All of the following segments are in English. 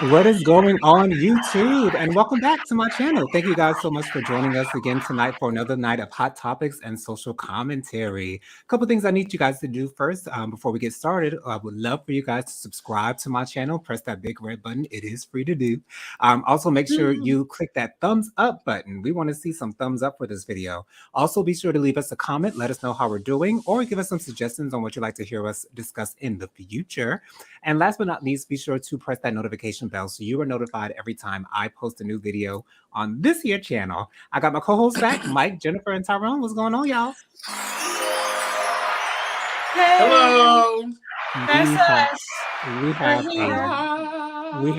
What is going on YouTube? And welcome back to my channel. Thank you guys so much for joining us again tonight for another night of hot topics and social commentary. A couple things I need you guys to do first before we get started. I would love for you guys to subscribe to my channel. Press that big red button. It is free to do. Also, make sure you click that thumbs up button. We want to see some thumbs up for this video. Also, be sure to leave us a comment. Let us know how we're doing or give us some suggestions on what you'd like to hear us discuss in the future. And last but not least, be sure to press that notification bell so you are notified every time I post a new video on this here channel. I got my co-hosts back, Mike, Jennifer, and Tyrone. What's going on, y'all? Hey. Hello. We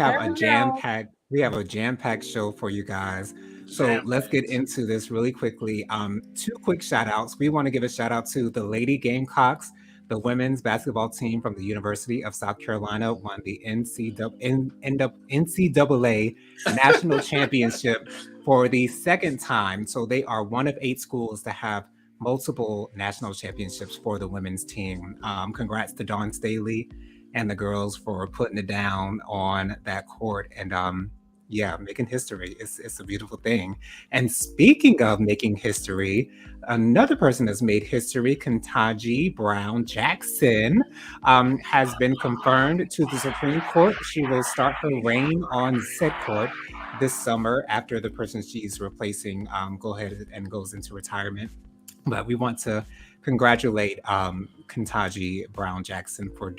have a jam-packed show for you guys. So let's get into this really quickly. Two quick shout outs. We want to give a shout out to the Lady Gamecocks. The women's basketball team from the University of South Carolina won the NCAA National Championship for the second time. So they are one of 8 schools to have multiple national championships for the women's team. Congrats to Dawn Staley and the girls for putting it down on that court and making history. It's a beautiful thing. And speaking of making history, another person that's made history, Ketanji Brown Jackson, has been confirmed to the Supreme Court. She will start her reign on said court this summer after the person she's replacing go ahead and goes into retirement. But we want to congratulate Ketanji Brown Jackson for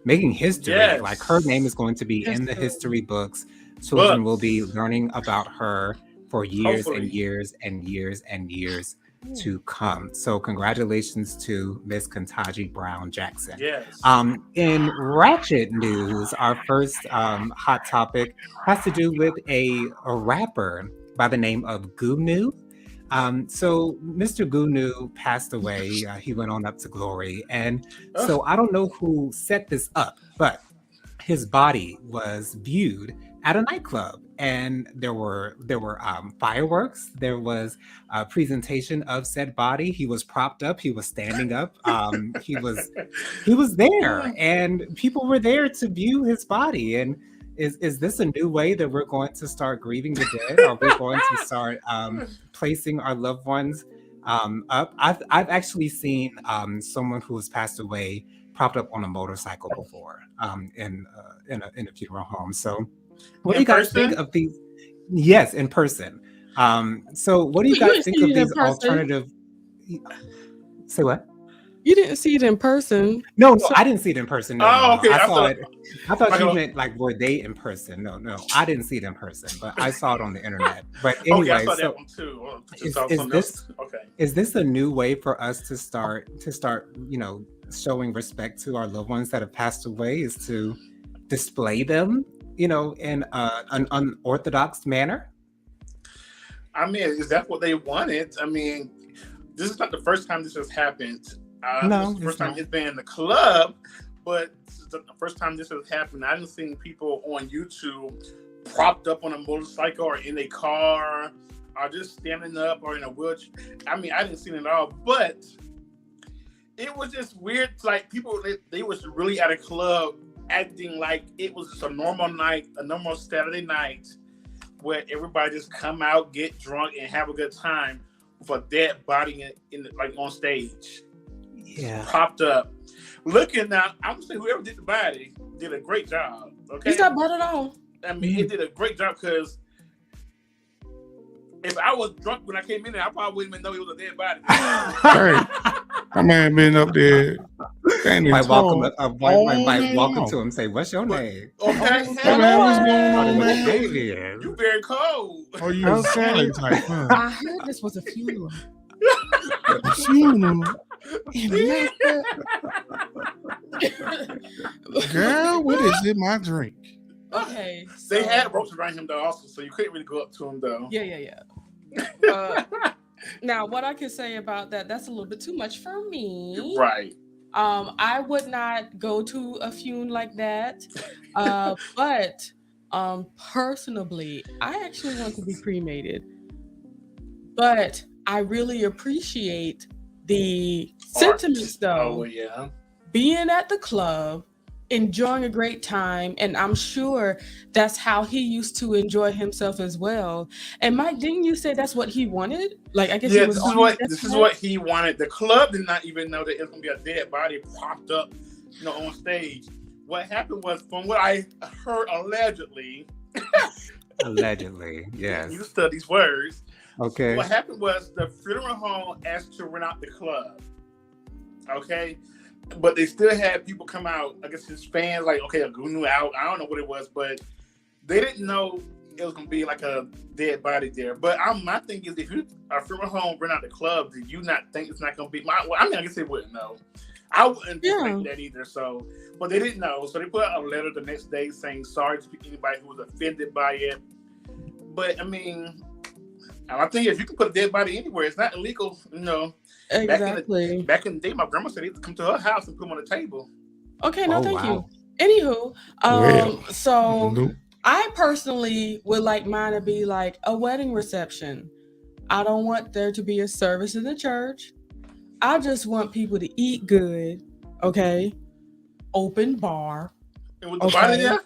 making history. Yes. Like, her name is going to be in the history books. Children will be learning about her for years and years and years and years to come. So congratulations to Miss Ketanji Brown Jackson. Yes. In ratchet news, our first hot topic has to do with a rapper by the name of Goonew. So Mr. Goonew passed away. He went on up to glory. And so I don't know who set this up, but his body was viewed at a nightclub, and there were fireworks. There was a presentation of said body. He was propped up. He was standing up. He was there, and people were there to view his body. And is this a new way that we're going to start grieving the dead? Are we going to start placing our loved ones up? I've actually seen someone who has passed away propped up on a motorcycle before in a funeral home. So what do you guys think of these? Yes, in person. So what do you guys think of these alternative? Say what? You didn't see it in person. No, I didn't see it in person. No, okay. I saw it. I thought you meant like, were they in person? No, I didn't see it in person, but I saw it on the internet. But anyway, I saw that one too. Is this a new way for us to start, showing respect to our loved ones that have passed away? Is to display them, in an unorthodox manner? I mean, is that what they wanted? I mean, this is not the first time this has happened. No, this is the first time it's been in the club, but this is the first time this has happened. I haven't seen people on YouTube propped up on a motorcycle or in a car or just standing up or in a wheelchair. I mean, I didn't see it at all, but it was just weird. Like, people, they was really at a club acting like it was just a normal night, a normal Saturday night where everybody just come out, get drunk, and have a good time with a dead body like on stage. Yeah, propped up. Looking now, I'm gonna say whoever did the body did a great job. Okay, he's not bad at all. I mean, it did a great job, because if I was drunk when I came in there, I probably wouldn't even know he was a dead body. My man been up there. Welcome to him. Say, what's your name? Okay, what's going on, man? You very cold. Oh, you a silent type, huh? I heard this was a funeral. A funeral. Girl, what is in my drink? Okay, so they had ropes around him though, also, so you couldn't really go up to him though. Yeah. Now, what I can say about that's a little bit too much for me. Right. I would not go to a funeral like that. But personally, I actually want to be cremated. But I really appreciate the sentiments, though. Oh, yeah. Being at the club, enjoying a great time, and I'm sure that's how he used to enjoy himself as well. And Mike, didn't you say that's what he wanted? Like, I guess it Yeah, was this is on his what this is deathbed? what he wanted. The club did not even know that it was gonna be a dead body propped up, on stage. What happened was, from what I heard allegedly, Allegedly, you yes. study these words. Okay. What happened was the funeral home asked to rent out the club. Okay, but they still had people come out. I guess his fans, like, okay, a Goonew out. I don't know what it was, but they didn't know it was gonna be like a dead body there. But my thing is, if you a funeral home rent out the club, do you not think it's not gonna be? I mean, I guess they wouldn't know. I wouldn't Yeah. think that either. So, but they didn't know. So they put out a letter the next day saying sorry to anybody who was offended by it. But I mean, I think if you can put a dead body anywhere, it's not illegal. Exactly. Back in the day, my grandma said they would come to her house and put them on the table. Okay, no, Oh, thank you. wow. Anywho, Well, so nope. I personally would like mine to be like a wedding reception. I don't want there to be a service in the church. I just want people to eat good, okay? Open bar. And with the body Okay. there,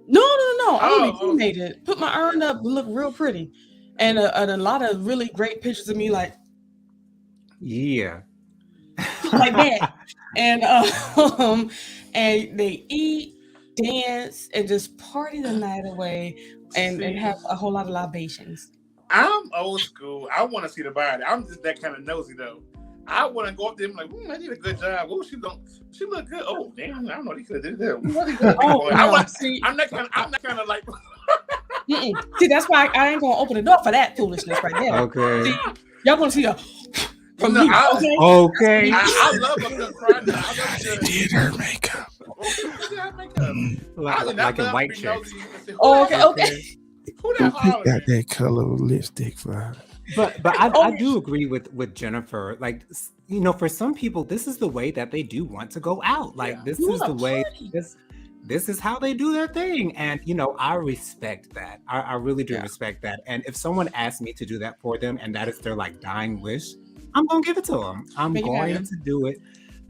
No, no, no, no. I want to be Oh, cremated. Put my urn up, look real pretty, and a lot of really great pictures of me, like Yeah. that. And and they eat, dance, and just party the night away, and see, have a whole lot of libations. I'm old school. I want to see the body. I'm just that kind of nosy though. I want to go up there and be like, I did a good job. Oh, she look good. Oh, damn, I don't know. He could have did that. What he could Oh I no, want. see, I'm not kind of like. see, that's why I ain't gonna open the door for that foolishness right there. Okay. See, y'all gonna see a from No, me, okay? Okay. I love a good cry. I love They good. did her makeup. Like in White Chicks. Oh, okay. Who Who that hollering? got that color of lipstick for her? But Oh, I do agree with Jennifer. Like, for some people, this is the way that they do want to go out. Like, Yeah. this you is want the a way. party? This is how they do their thing, and I respect that. I really do Yeah. respect that. And if someone asks me to do that for them, and that is their like dying wish, I'm gonna give it to them. I'm Make it going happen. to do it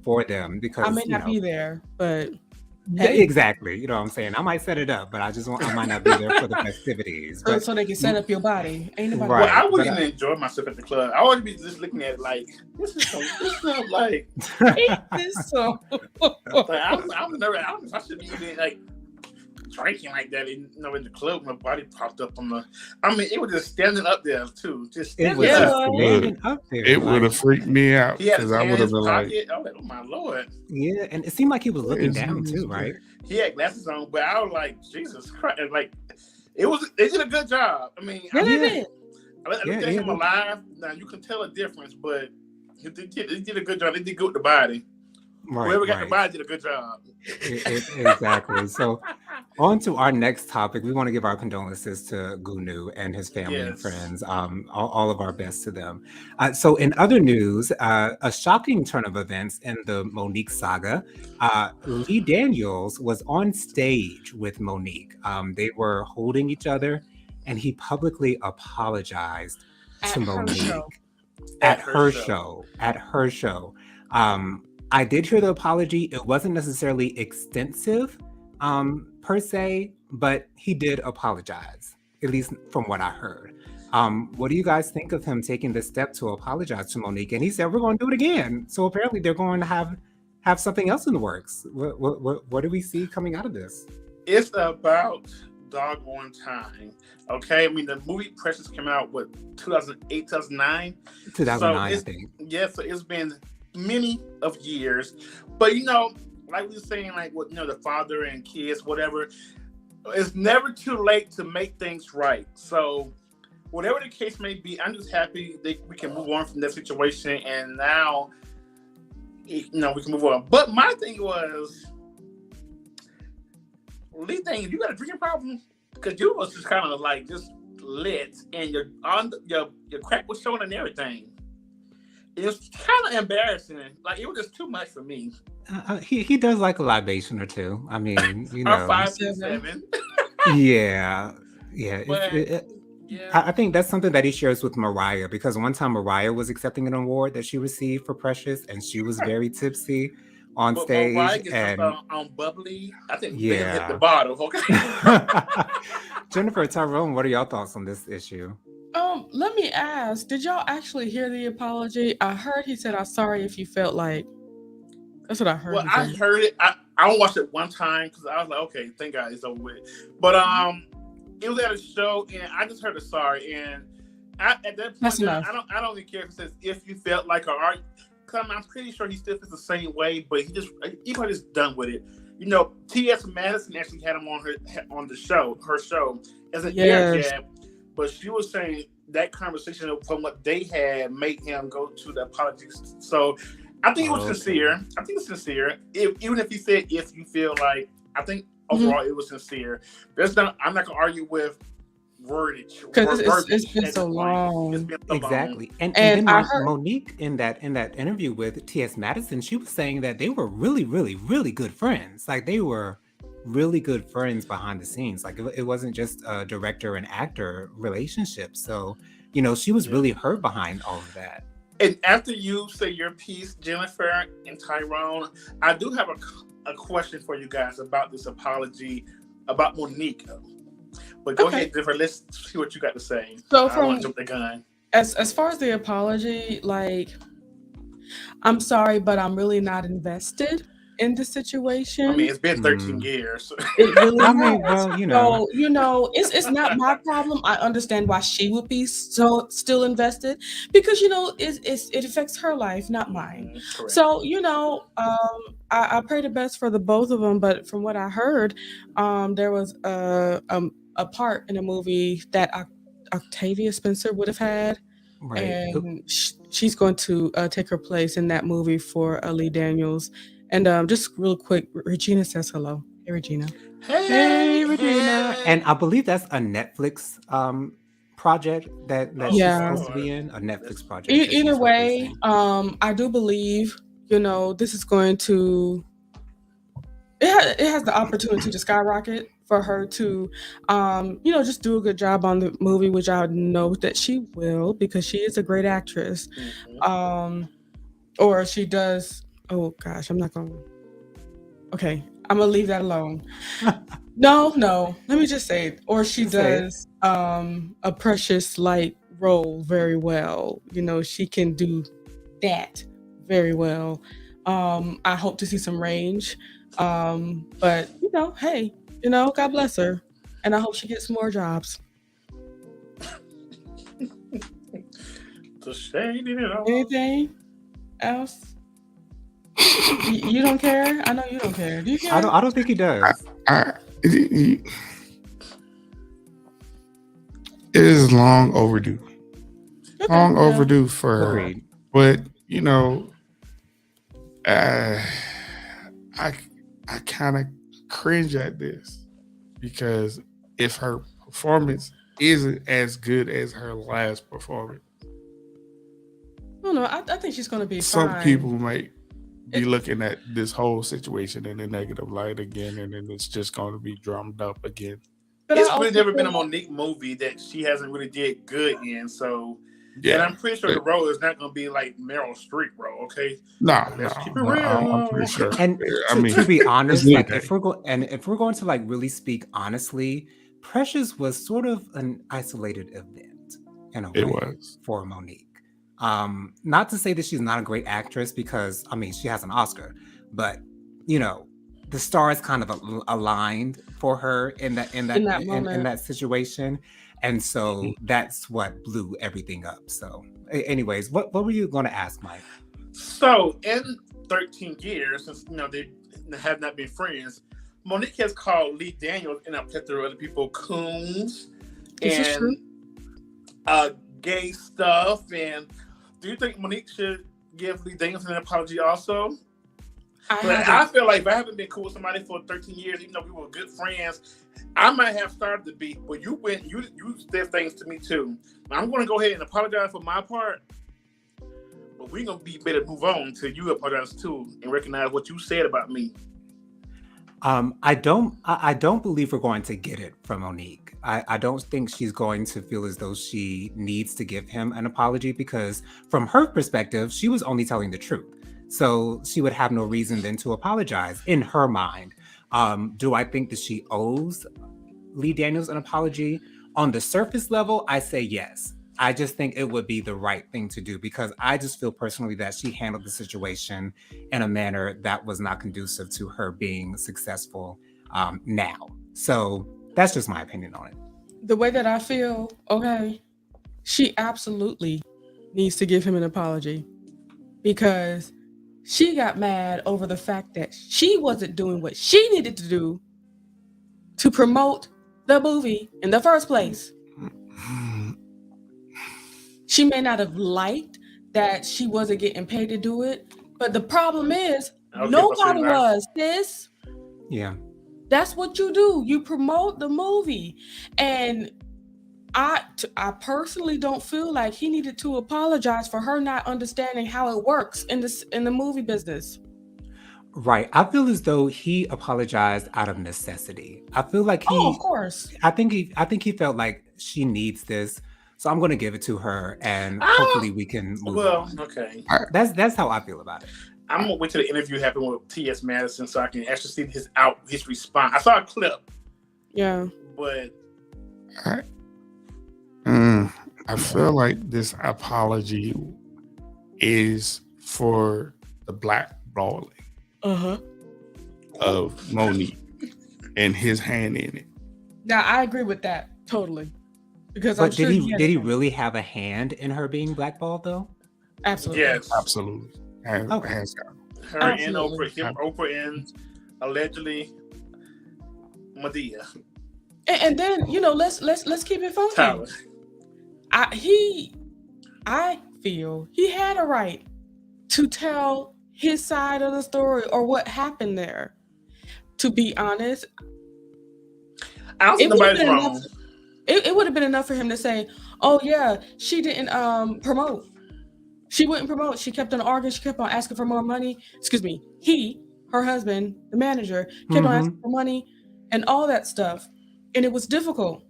for them I because may not be there, but yeah, hey, exactly. You know what I'm saying? I might set it up, but I might not be there for the festivities. But so they can set up your body. Ain't nobody Well, I right, wouldn't even enjoy myself at the club. I would be just looking at it like this is like eat this so. I'm nervous. I should be even like drinking like that in the club. My body popped up on the. I mean, it was just standing up there too. Just it standing was Yeah. just up. standing up there. It would have freaked me out He had because his I hand would in have his been like, pocket. I was like, oh my lord. Yeah, and it seemed like he was "What looking is down this?" too, right? He had glasses on, but I was like, Jesus Christ! Like, they did a good job. I mean, Yeah, they Yeah. did. I looked Yeah, at yeah, him alive. Now you can tell a difference, but they did a good job. They did good with the body. Right, Whoever got the right. body did a good job. Exactly. So, on to our next topic. We want to give our condolences to Goonew and his family and Yes. friends. All of our best to them. So, in other news, a shocking turn of events in the Monique saga. Lee Daniels was on stage with Monique. They were holding each other, and he publicly apologized At to her Monique show. at her show. At her show. I did hear the apology. It wasn't necessarily extensive, per se, but he did apologize, at least from what I heard. What do you guys think of him taking this step to apologize to Monique? And he said, we're going to do it again. So apparently they're going to have something else in the works. What do we see coming out of this? It's about doggone time. Okay, I mean the movie Precious came out 2008, 2009. 2009, I it's- think. Yeah, so it's been many of years, but like we were saying, like what the father and kids, whatever. It's never too late to make things right. So whatever the case may be, I'm just happy that we can move on from that situation, and now we can move on. But my thing was, Lee, thing, you got a drinking problem? Because you was just kind of like just lit, and your crack was showing and everything. It was kind of embarrassing. Like it was just too much for me. He does like a libation or two. I mean, Or 5 to 7. yeah. Yeah. But, Yeah. Yeah. I think that's something that he shares with Mariah, because one time Mariah was accepting an award that she received for Precious, and she was very tipsy on But when stage, Ryan gets and on bubbly, I think Vin hit the yeah. bottom. Okay. Jennifer, Tyrone, what are y'all thoughts on this issue? Let me ask, did y'all actually hear the apology? I heard he said, "I'm sorry if you felt like." That's what I heard Well, him I say. heard it. I only watched it one time because I was like, okay, thank God it's over with. But it was at a show, and I just heard a sorry, and at that That's point, enough. I don't even care if it says if you felt like or are. Cause I'm pretty sure he still feels the same way, but he probably just done with it. You know, T.S. Madison actually had him on the show, her show, as an air Yes. jab, but she was saying that conversation from what they had made him go to the apologies. So I think it was Okay. sincere. I think it's sincere. Even if he said if you feel like, I think overall it was sincere. I'm not gonna argue with wordage Because verbiage it's been at so this point. It's long. been so long. Exactly. And And then I heard, Monique in that interview with T.S. Madison, she was saying that they were really, really, really good friends. Like they were really good friends behind the scenes. Like it wasn't just a director and actor relationship. So, she was Yeah. really hurt behind all of that. And after you say your piece, Jennifer and Tyrone, I do have a question for you guys about this apology about Monique. But go Okay. ahead, Jennifer. Let's see what you got to say. So I don't want from to jump the gun. as far as the apology, like, I'm sorry, but I'm really not invested in the situation. I mean, it's been 13 Mm. years. It really I has. mean, well, So, it's not my problem. I understand why she would be so still invested because it affects her life, not mine. Correct. So, I pray the best for the both of them. But from what I heard, there was a part in a movie that Octavia Spencer would have had, right. and she's going to take her place in that movie for Lee Daniels. And just real quick, Regina says hello. Hey, Regina. Hey, Regina. Hey. And I believe that's a Netflix project that she's Yeah. supposed to be in. A Netflix project. that Either she's way, producing. I do believe this is going to. It has the opportunity to skyrocket for her to, just do a good job on the movie, which I know that she will because she is a great actress. Or she does. Oh gosh, I'm not gonna. Okay, I'm gonna leave that alone. No. Let me just say it. Or she Just say it. does a Precious Light role very well. She can do that very well. I hope to see some range. But hey, God bless her. And I hope she gets more jobs. The shade in it all. Anything else? You don't care? I know you don't care. Do you care? I don't think he does. It is long overdue. Okay, Long yeah. overdue for her. Agreed. But I kind of cringe at this because if her performance isn't as good as her last performance, No, I think she's gonna be some fine. people might be looking at this whole situation in a negative light again, and then it's just going to be drummed up again. But It's I really also never been a feel- Monique movie that she hasn't really did good in. So, and Yeah, I'm pretty sure the role is not going to be like Meryl Streep role. Okay, no, let's keep it no, real. I'm pretty sure. And I mean, to be honest, it's like okay. if we're going to like really speak honestly, Precious was sort of an isolated event in a It way was. for Monique. Not to say that she's not a great actress because I mean she has an Oscar, but the stars kind of aligned for her in that moment. that situation, and so that's what blew everything up. So, anyways, what were you going to ask, Mike? So, in 13 years, since they have not been friends, Monique has called Lee Daniels and a plethora of other people coons This is true. and gay stuff. And do you think Monique should give Lee Daniels an apology also? I feel like if I haven't been cool with somebody for 13 years, even though we were good friends, I might have started the beef. But you did things to me too. I'm going to go ahead and apologize for my part. But we're going to be better to move on until you apologize too and recognize what you said about me. I don't believe we're going to get it from Monique. I don't think she's going to feel as though she needs to give him an apology because from her perspective, she was only telling the truth. So she would have no reason then to apologize in her mind. Do I think that she owes Lee Daniels an apology? On the surface level, I say yes. I just think it would be the right thing to do because I just feel personally that she handled the situation in a manner that was not conducive to her being successful now. So that's just my opinion on it. The way that I feel, okay, she absolutely needs to give him an apology because she got mad over the fact that she wasn't doing what she needed to do to promote the movie in the first place. She may not have liked that she wasn't getting paid to do it, but the problem is nobody was, sis. Yeah. That's what you do. You promote the movie. And I personally don't feel like he needed to apologize for her not understanding how it works in the movie business. Right. I feel as though he apologized out of necessity. I feel like of course. I think he felt like she needs this. So I'm going to give it to her and hopefully we can move on. Okay. That's how I feel about it. I'm going to wait till the interview happened with T.S. Madison so I can actually see his response. I saw a clip. Yeah. But I feel like this apology is for the blackballing of Monique and his hand in it. Now I agree with that totally. Because but did he really have a hand in her being blackballed though? Absolutely. Yes. Absolutely. Hands down. Her and Oprah and allegedly Madea. And then, let's keep it funky. Tyler. I feel he had a right to tell his side of the story or what happened there. To be honest, I don't think nobody's wrong. It would have been enough for him to say, "Oh yeah, she didn't promote. She wouldn't promote. She kept on arguing. She kept on asking for more money. Excuse me. Her husband, the manager, kept on asking for money and all that stuff, and it was difficult.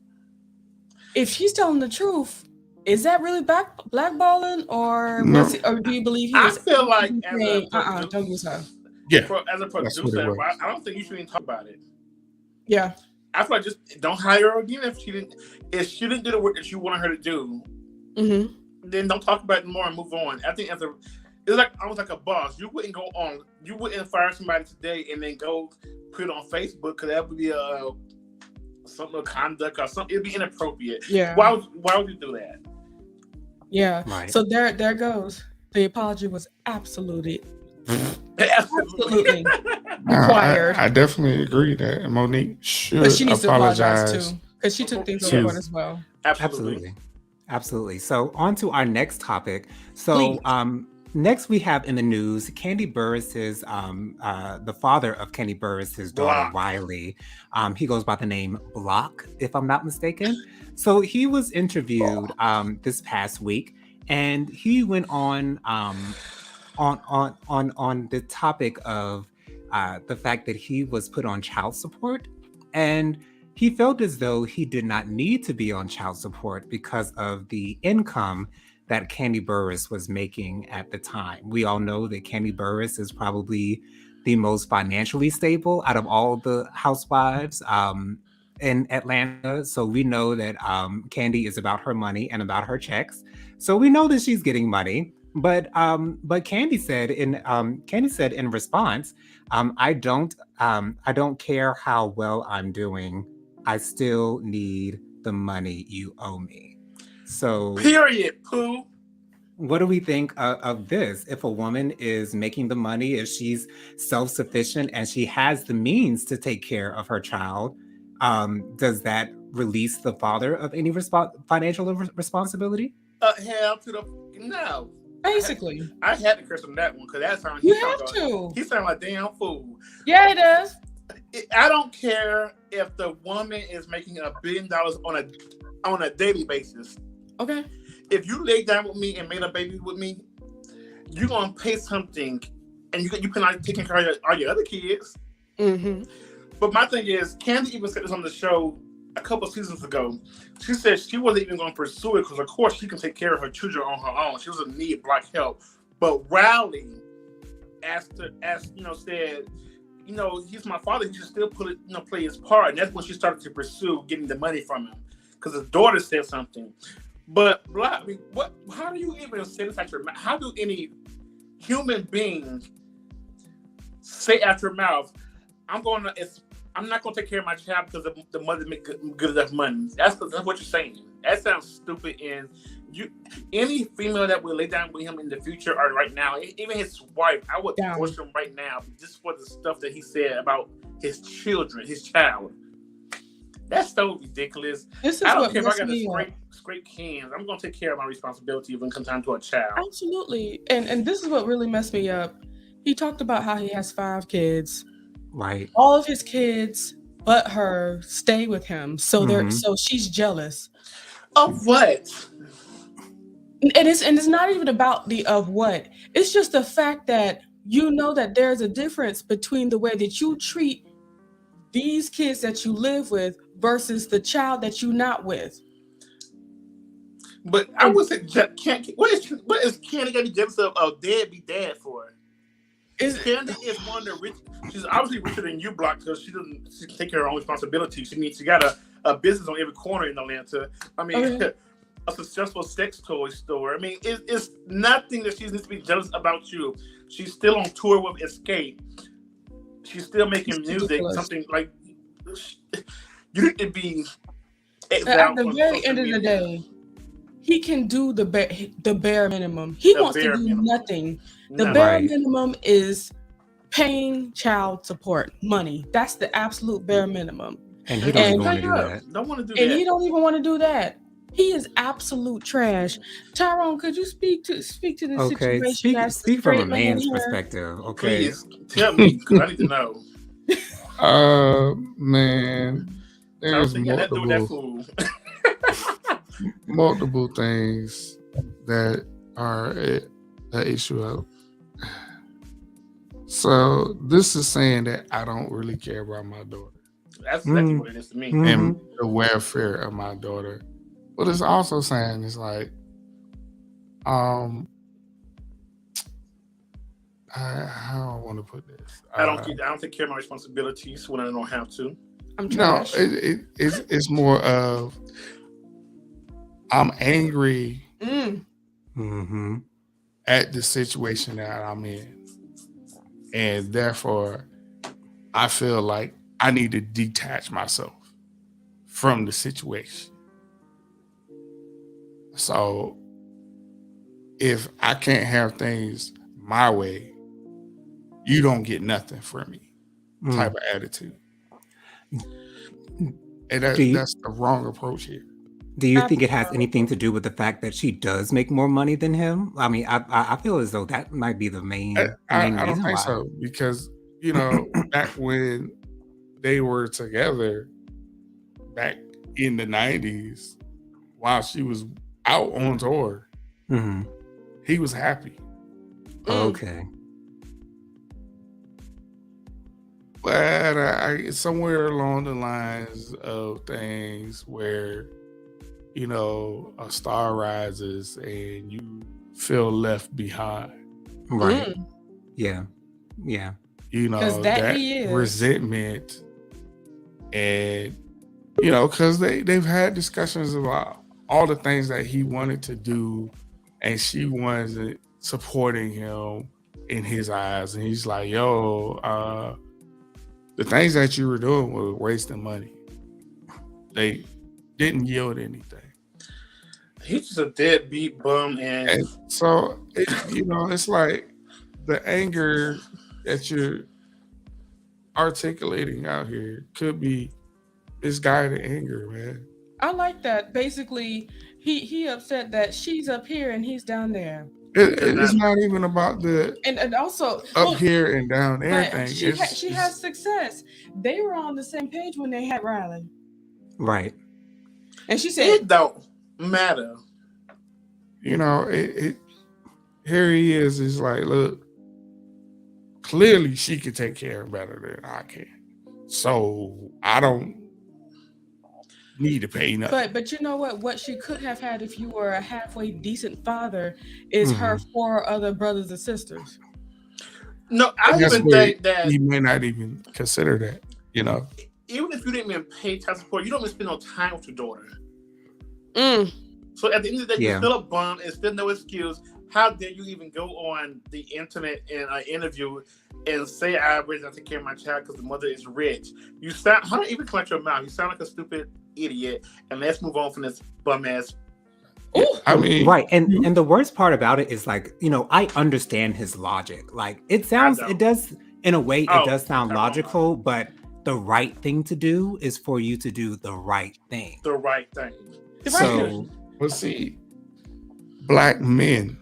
If she's telling the truth, is that really blackballing, or do you believe he was? I feel like don't use her. Yeah, as a producer, I don't think you should even talk about it. Yeah. I feel like just don't hire her again if she didn't do the work that you wanted her to do. Mm-hmm. Then don't talk about it more and move on. I think it's like almost like a boss. You wouldn't fire somebody today and then go put it on Facebook because that would be something of conduct or something. It'd be inappropriate. Yeah. Why would you do that? Yeah. Right. So there goes. The apology was absolutely required. I definitely agree that Monique should she needs apologize to apologize too, because she took things on as well. Absolutely. So on to our next topic. So next we have in the news Kandi Burruss's the father of Kandi Burruss, his daughter Riley. He goes by the name Block, if I'm not mistaken. So he was interviewed this past week, and he went on the topic of the fact that he was put on child support, and he felt as though he did not need to be on child support because of the income that Kandi Burruss was making at the time. We all know that Kandi Burruss is probably the most financially stable out of all the housewives in Atlanta. So we know that Kandi is about her money and about her checks. So we know that she's getting money. But Kandi said in response, I don't care how well I'm doing. I still need the money you owe me. So period, Pooh. What do we think of this? If a woman is making the money, if she's self-sufficient and she has the means to take care of her child, does that release the father of any financial responsibility? Hell to the no. Basically, I had to curse on that one because that sounds. He sounds like a damn fool. Yeah, it does. I don't care if the woman is making $1 billion on a daily basis. Okay. If you lay down with me and made a baby with me, you're gonna pay something, and you can like taking care of all your other kids. Mm-hmm. But my thing is, Kandi even said this on the show a couple seasons ago. She said she wasn't even going to pursue it because, of course, she can take care of her children on her own. She doesn't need black help. But Riley said, he's my father. He should still play his part. And that's when she started to pursue getting the money from him because his daughter said something. But I mean, how do you even say this out your mouth? How do any human being say out your mouth, I'm not going to take care of my child because the mother make good enough money? That's what you're saying. That sounds stupid. And any female that will lay down with him in the future or right now, even his wife, I would divorce him right now just for the stuff that he said about his child. That's so ridiculous. I don't care if I got to scrape cans. I'm going to take care of my responsibility when it comes time to a child. Absolutely. And this is what really messed me up. He talked about how he has 5 kids. Right. All of his kids but her stay with him. So so she's jealous. Of what? And it's not even about the of what. It's just the fact that that there's a difference between the way that you treat these kids that you live with versus the child that you're not with. But I would say, what is Candy got to be jealous of a deadbeat dad for? Candy is one of the rich. She's obviously richer than you, Block, because she doesn't take care of her own responsibility. She got a business on every corner in Atlanta. I mean, a successful sex toy store. I mean, it's nothing that she needs to be jealous about you. She's still on tour with Escape. She's still making music. Something like you need to be. At the very end of the day, he can do the bare minimum. He wants to do nothing. The bare minimum is paying child support money. That's the absolute bare minimum. And he don't even want to do that. Don't want to do and that. he don't even want to do that. He is absolute trash. Tyrone, could you speak to the situation? Speak from a man's perspective. Okay. Please tell me, because I need to know. Man, there's multiple things that are an issue out. So this is saying that I don't really care about my daughter. That's exactly what it is to me. And the welfare of my daughter. But it's also saying it's like, how do I want to put this? I don't take care of my responsibilities when I don't have to. I'm trash. No, it's more of I'm angry at the situation that I'm in, and therefore I feel like I need to detach myself from the situation. So if I can't have things my way, you don't get nothing from me type of attitude. And that's the wrong approach here. Do you think it has anything to do with the fact that she does make more money than him? I mean, I feel as though that might be the main I reason don't think why. so, because, back when they were together, back in the 90s, while she was out on tour, he was happy. Okay. But somewhere along the lines of things where, a star rises and you feel left behind. Right. Yeah. That resentment, and, because they've had discussions about all the things that he wanted to do, and she wasn't supporting him in his eyes. And he's like, the things that you were doing were wasting money. They didn't yield anything. He's just a deadbeat bum. And so, it's like the anger that you're articulating out here could be misguided anger, man. I like that. Basically, he upset that she's up here and he's down there. It's not even about the and also up here and down there thing. She has success. They were on the same page when they had Riley. Right. And she said it don't matter. Here he is. It's like, look, clearly she can take care of better than I can. So I don't need to pay nothing. But you know what? What she could have had if you were a halfway decent father is her 4 other brothers and sisters. No, I That's even where think that he may not even consider that. You know, even if you didn't even pay child support, you don't even spend no time with your daughter. Mm. So at the end of the day, you're Yeah. still a bum. It's still no excuse. How dare you even go on the internet in an interview and say I raised and take care of my child because the mother is rich? You sound, how do you even come out your mouth? You sound like a stupid idiot. And let's move on from this bum ass. Ooh. I mean, Right. And the worst part about it is like, I understand his logic. Like it don't. does in a way, it Oh, does sound come on. logical, but the right thing to do is for you to do the right thing. The right thing. The right So thing. well, see, black men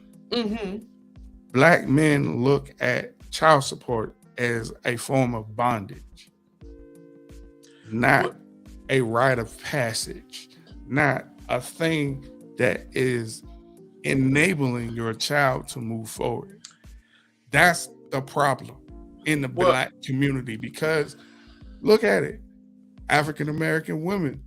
look at child support as a form of bondage, not a rite of passage, not a thing that is enabling your child to move forward. That's the problem in the black community, because look at it. African American women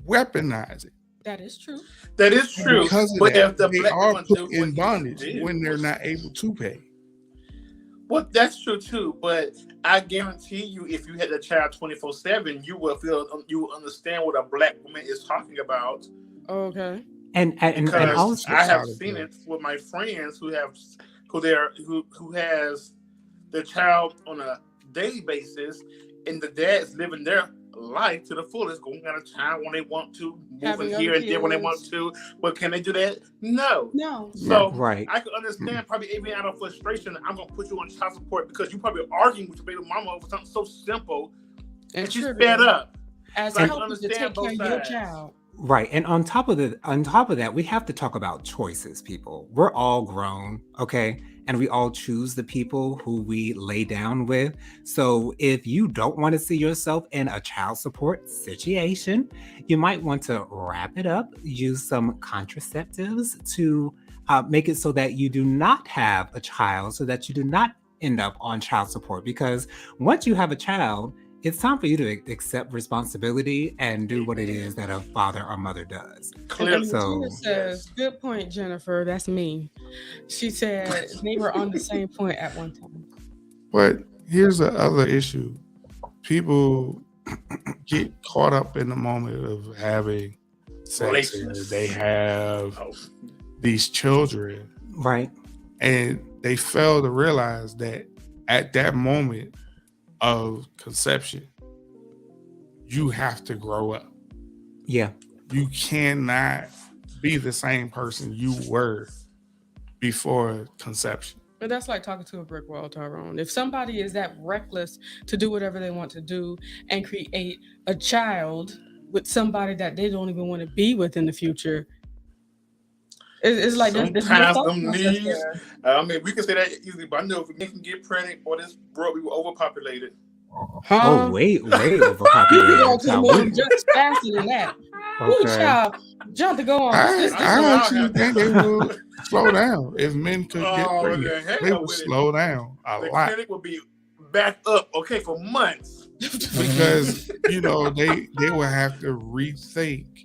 weaponize it. That is true. That is true. Because of but that, if the they black are woman put do what in he bondage did, when they're not able to pay. Well, that's true too. But I guarantee you, if you had a child 24/7, you will understand what a black woman is talking about. Okay. and Because also I have seen it with my friends who has their child on a daily basis, and the dad's living their life to the fullest, going out of town when they want to, moving here and there when they want to. But can they do that? No. So right. I can understand probably even out of frustration, I'm gonna put you on child support because you probably arguing with your baby mama over something so simple, and she's fed up. As So I can help to understand take care both of your sides. child. Right. And on top of that, we have to talk about choices, people. We're all grown, okay? And we all choose the people who we lay down with. So if you don't want to see yourself in a child support situation, you might want to wrap it up, use some contraceptives to make it so that you do not have a child, so that you do not end up on child support. Because once you have a child, it's time for you to accept responsibility and do what it is that a father or mother does. Clearly. So, Tina says, good point, Jennifer. That's me. She said they were on the same point at one time. But here's the other issue. People get caught up in the moment of having sex, and they have these children, right? And they fail to realize that at that moment of conception, you have to grow up. Yeah. You cannot be the same person you were before conception. But that's like talking to a brick wall, Tyrone. If somebody is that reckless to do whatever they want to do and create a child with somebody that they don't even want to be with in the future, it's like there's no thought process there. I mean, we can say that easily, but I know if we can get pregnant or this world, we were overpopulated. Oh, way overpopulated. Just faster than that. Okay. Ooh, child, jump to go on. I actually think they will slow down if men could get pregnant. They would slow down a lot. The clinic would be back up, okay, for months. Because they will have to rethink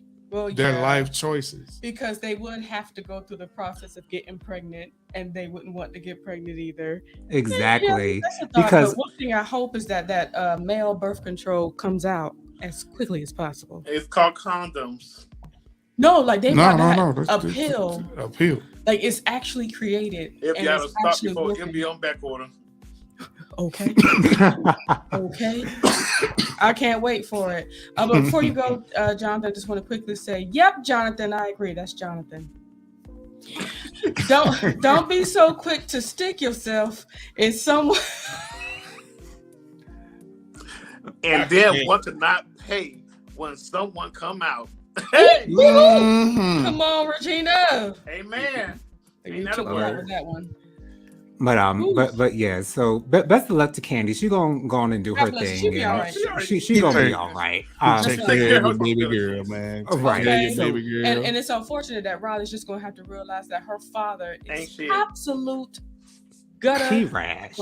their life choices. Because they would have to go through the process of getting pregnant, and they wouldn't want to get pregnant either. Exactly. Yeah, because one thing I hope is that male birth control comes out as quickly as possible. It's called condoms. No, like they no, a pill. A pill. Like it's actually created. If you have to stop before it'll be on back order. Okay. Okay. I can't wait for it. But before you go, Jonathan, I just want to quickly say, yep, Jonathan, I agree. That's Jonathan. Don't be so quick to stick yourself in someone and then want to not pay when someone come out. Hey, come on, Regina. Amen. You took me out with that one. But yeah, so best of luck to Candy. She's gonna go on and do her thing. She'll be all right. She's gonna be all right. Take care of your baby girl, man. Right. Your baby girl. And it's unfortunate that Riley's just gonna have to realize that her father is absolute gutter T-rash.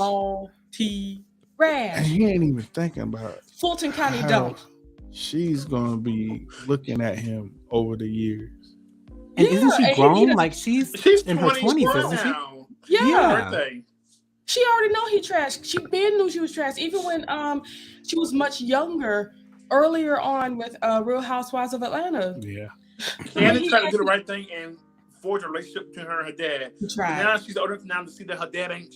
T-rash. And he ain't even thinking about Fulton County dump. She's gonna be looking at him over the years. And isn't she grown? Like she's in her 20s, isn't she? Yeah. Birthday. She already know he trash. She been knew she was trash. Even when she was much younger, earlier on with Real Housewives of Atlanta. Yeah. Candy tried to do the right thing and forge a relationship between her and her dad. He But tried. now she's old enough now to see that her dad ain't.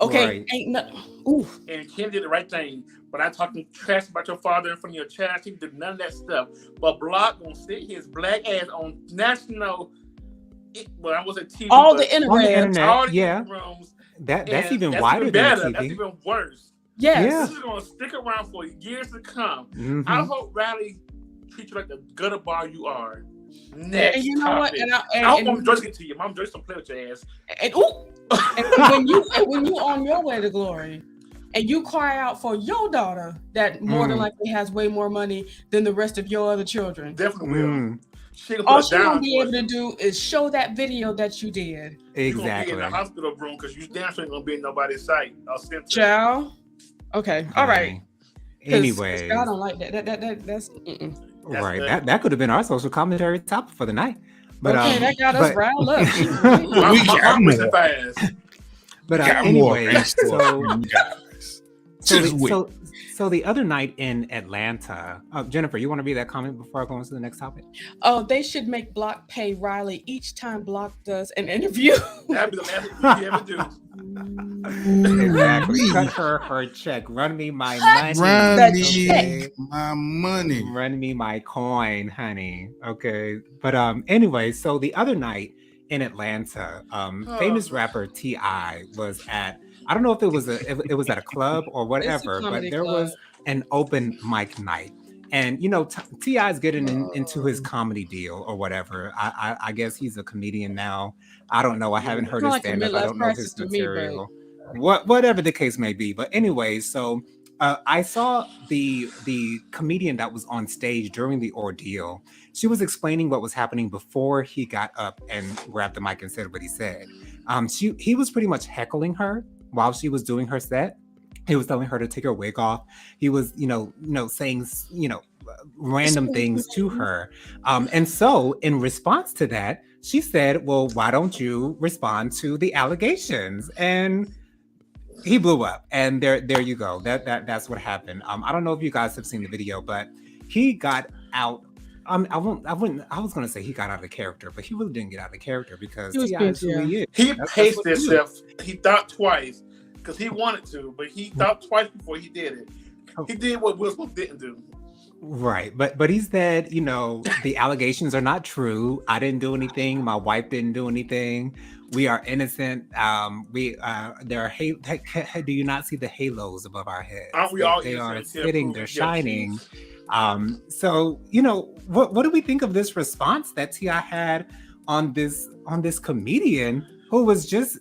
Okay, Right. ain't nothing. Ooh. And Candy did the right thing. But I talking trash about your father in front of your child. He did none of that stuff. But Block gonna sit his black ass on national. Well, I was at TV. All but the On the internet. internet, all the yeah. rooms. That's And even that's wider even than better. the That's TV. even worse. Yes. Yeah. This is gonna stick around for years to come. Mhm. I hope Riley treats you like the gutter bar you are. Next And you know what? topic. And, I hope Mom Joyce get to you. Mom Joyce don't play with your ass. and when you on your way to glory, and you cry out for your daughter that more than likely has way more money than the rest of your other children, Definitely will. Mm, She gonna all put she's it down gonna be for able to do is show that video that you did. you. You're gonna be exactly. in the hospital room because you damn sure ain't gonna be in nobody's sight. Child. Okay. All right. Dang. 'Cause Anyways, I don't like that. That's right. That could have been our social commentary topic for the night. But okay. That got us but- riled up. My We got heart more. racing fast. but Got more anyway, in store so for you guys. so Just the, wait. so the other night in Atlanta, Jennifer, you want to read that comment before I go on to the next topic? Oh, they should make Block pay Riley each time Block does an interview. That'd be the last thing you ever do. Exactly. Cut her check. Run me my money. Run That me check. my money. Run me my coin, honey. Okay. But anyway, so the other night in Atlanta, famous rapper T.I. was at, I don't know if it was it was at a club or whatever, but comedy there club. was an open mic night. And you know, T.I. is getting into his comedy deal or whatever. I guess he's a comedian now. I don't know. I haven't heard Kinda his like a stand-up. I midlife don't know crisis his to me, but- material. Whatever the case may be. But anyway, so I saw the comedian that was on stage during the ordeal. She was explaining what was happening before he got up and grabbed the mic and said what he said. He was pretty much heckling her while she was doing her set. He was telling her to take her wig off. He was, saying, random things to her. And so in response to that, she said, well, why don't you respond to the allegations? And he blew up. And there you go. That's what happened. I don't know if you guys have seen the video, but he got out. I was gonna say he got out of character, but he really didn't get out of character because He was T.I. is who he is. He That's paced what he is. himself. He thought twice because he wanted to, but he thought twice before he did it. He did what Will Smith didn't do. Right, but he said, the allegations are not true. I didn't do anything. My wife didn't do anything. We are innocent. There are do you not see the halos above our heads? Aren't we all They are innocent? sitting, they're shining. So what do we think of this response that T.I. had on this comedian who was just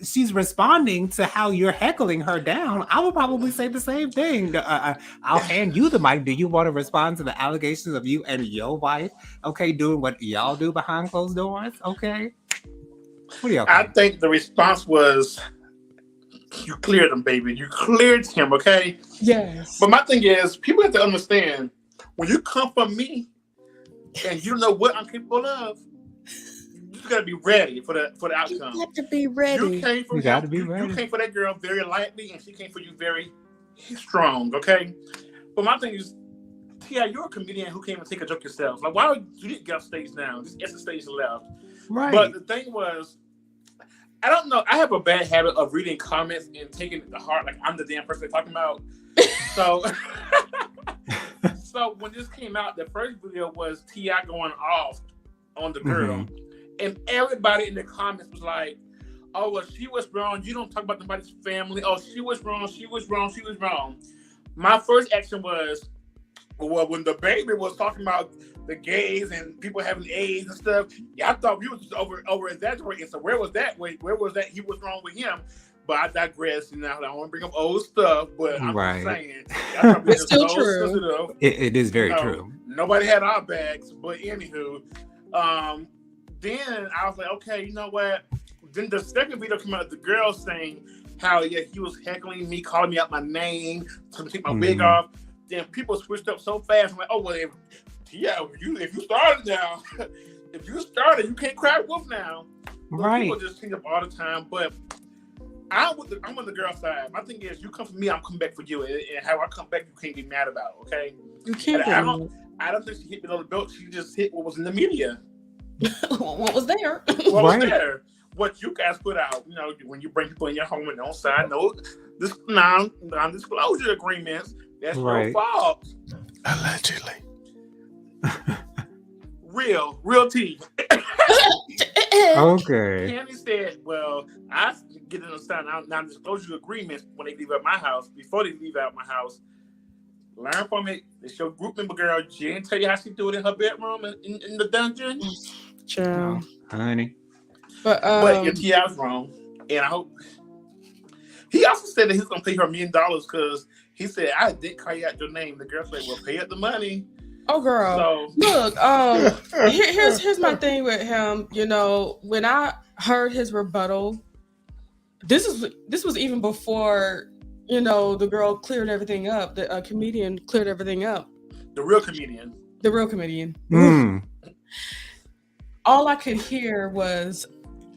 she's responding to how you're heckling her down? I would probably say the same thing. I'll hand you the mic. Do you want to respond to the allegations of you and your wife? Okay, doing what y'all do behind closed doors? Okay. What do y'all I think? think the response was, you cleared him, baby. You cleared him, okay? Yes. But my thing is, people have to understand, when you come from me and you don't know what I'm capable of, you just gotta be ready for the outcome. You have to be ready. You came from You gotta him, be you ready. came for that girl very lightly, and she came for you very strong, okay? But my thing is, T.I., you're a comedian who came and take a joke yourself. Like, why would you didn't get off stage now? Just exit stage left. Right. But the thing was, I don't know. I have a bad habit of reading comments and taking it to heart, like I'm the damn person they're talking about. So, so when this came out, the first video was T.I. going off on the girl, and everybody in the comments was like, "Oh, well, she was wrong. You don't talk about nobody's family. Oh, she was wrong. She was wrong. She was wrong." My first action was, well, when the baby was talking about the gays and people having AIDS and stuff, yeah, I thought we was just over exaggerating. So where was that? Where was that? He was wrong with him. But I digress. And now I don't want to bring up old stuff, but I'm just saying, It's still true. It is very true. Nobody had our bags, but anywho, then I was like, okay, you know what? Then the second video came out, the girl saying how he was heckling me, calling me out my name, to take my wig off. Then people switched up so fast. I'm like, oh well, if you started now, if you started, you can't cry wolf now. But Right. People just change up all the time. But I'm on the girl side. My thing is, you come for me, I'm coming back for you, and how I come back, you can't be mad about. Okay, You can't. I don't think she hit me on the belt. She just hit what was in the media. What was there? What was Right. there? What you guys put out? You know, when you bring people in your home and don't sign this non-disclosure agreements, that's your Right. fault. Allegedly. Real tea. Okay. Candy said, "Well, I get them to sign non-disclosure agreements when they leave out my house. Before they leave out my house, learn from it. It's your group member girl. She didn't tell you how she do it in her bedroom in the dungeon. Child. No, honey. But your T.I. was wrong, and I hope." He also said that he was gonna pay her $1 million because he said, "I did call you out your name." The girl said, "Well, pay up the money." Oh, girl. So Look, here's my thing with him. You know, when I heard his rebuttal, this was even before, you know, the girl cleared everything up. The comedian cleared everything up. the real comedian. The real comedian. Mm. All I could hear was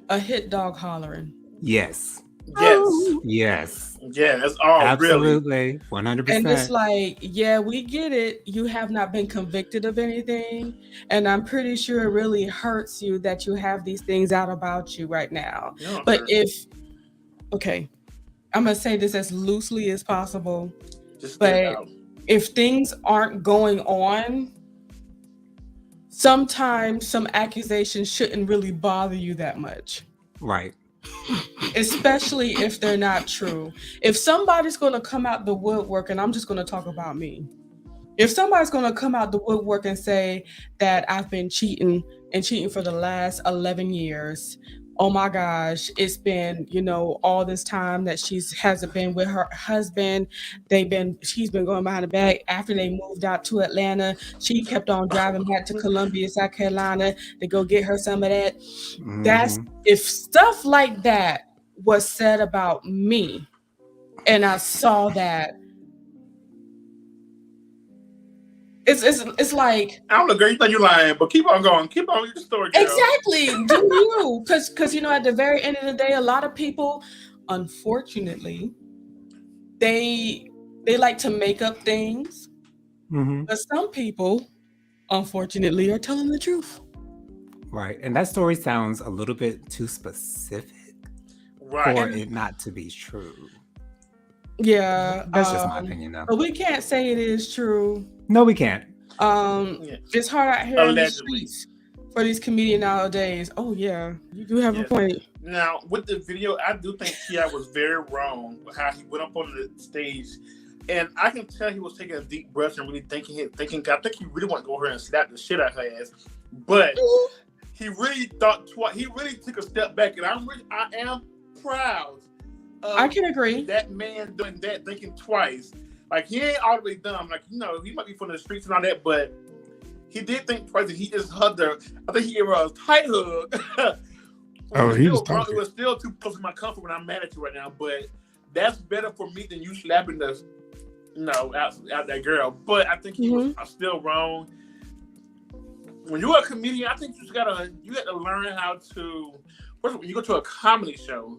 a hit dog hollering. Yes. Yes, Yes. yeah, that's all. Really. Absolutely. 100%. And it's like, yeah, we get it. You have not been convicted of anything. And I'm pretty sure it really hurts you that you have these things out about you right now. Yeah, But sure. okay, I'm going to say this as loosely as possible. Just get it But out. if things aren't going on, sometimes some accusations shouldn't really bother you that much. Right. Especially if they're not true. If somebody's going to come out the woodwork, and I'm just going to talk about me. If somebody's going to come out the woodwork and say that I've been cheating for the last 11 years, oh my gosh, it's been, you know, all this time that hasn't been with her husband. She's been going behind the back. After they moved out to Atlanta, she kept on driving back to Columbia, South Carolina to go get her some of that. That's Mhm. if stuff like that was said about me and I saw that, it's like, I don't know, girl. You think you're lying, but keep on going. Keep on with your story, girl. exactly, do you? Because you know, at the very end of the day, a lot of people, unfortunately, they like to make up things, Mhm. but some people, unfortunately, are telling the truth. Right. And that story sounds a little bit too specific Right. for it not to be true. Yeah, That's just my opinion, though. but we can't say it is true. No, we can't. Yeah. It's hard out here in the Allegedly. streets for these comedians nowadays. Oh yeah, you do have a Yes. point. Now, with the video, I do think T.I. was very wrong with how he went up on the stage. And I can tell he was taking a deep breath and really thinking. I think he really wanted to go over and slap the shit out of her ass. But he really thought twice. He really took a step back. And I am proud of I can agree. that man doing that, thinking twice. Like, he ain't all the way dumb. Like, you know, he might be from the streets and all that, but he did think twice, and he just hugged her. I think he gave her a tight hug. Oh, he was still wrong. talking. It was still too close to my comfort when I'm mad at you right now, but that's better for me than you slapping the, out that girl. But I think he was still wrong. When you're a comedian, I think you got to learn how to. First of all, when you go to a comedy show,